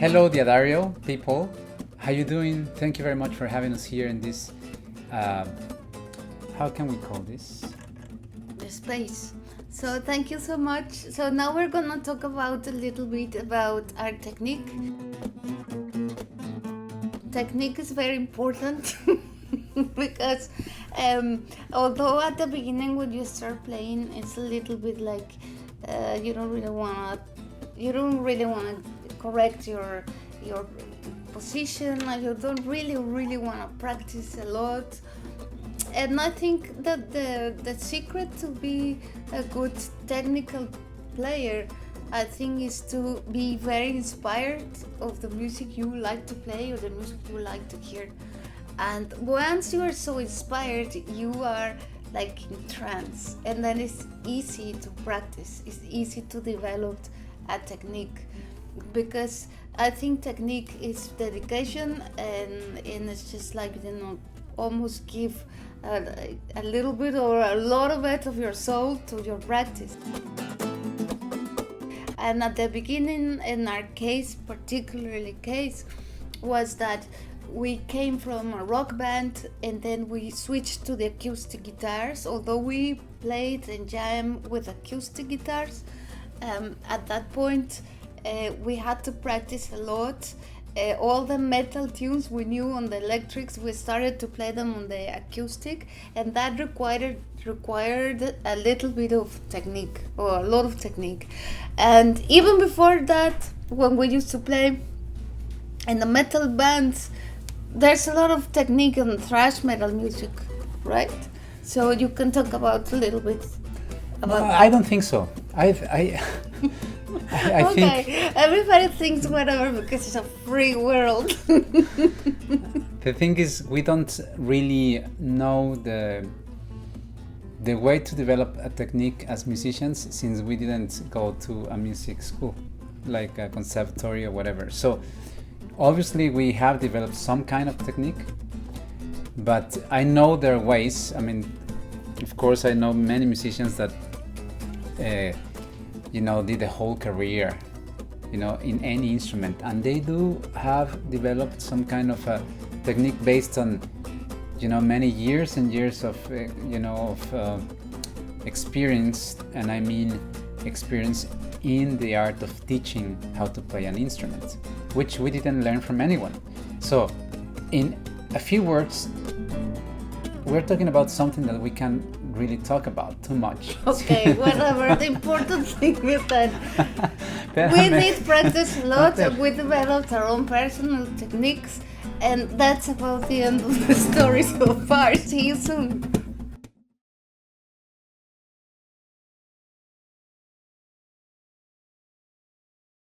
Hello, Diadario people. How you doing? Thank you very much for having us here in this, how can we call this? The space. So thank you so much. So now we're gonna talk about a little bit about our technique. Technique is very important because although at the beginning when you start playing, it's a little bit like you don't really wanna correct your position. Like you don't really wanna practice a lot. And I think that the secret to be a good technical player, I think, is to be very inspired of the music you like to play or the music you like to hear. And once you are so inspired, you are like in trance, and then it's easy to practice. It's easy to develop a technique, because I think technique is dedication, and it's just like, almost give a little bit or a lot of it of your soul to your practice. And at the beginning, in our case, was that we came from a rock band and then we switched to the acoustic guitars. Although we played and jammed with acoustic guitars, at that point we had to practice a lot. All the metal tunes we knew on the electrics, we started to play them on the acoustic, and that required a little bit of technique, or a lot of technique. And even before that, when we used to play in the metal bands, there's a lot of technique in thrash metal music, right? So you can talk about a little bit about that. I don't think so. I Okay, think everybody thinks whatever because it's a free world. the thing is, we don't really know the way to develop a technique as musicians, since we didn't go to a music school, like a conservatory or whatever. So obviously we have developed some kind of technique, but I know there are ways. I mean, of course, I know many musicians that did a whole career, in any instrument, and they do have developed some kind of a technique based on, many years and years of, experience, and I mean experience in the art of teaching how to play an instrument, which we didn't learn from anyone. So, in a few words, we're talking about something that we can really talk about too much. Okay, whatever. The important thing is that we did practice a lot, and we developed our own personal techniques, and that's about the end of the story so far. See you soon.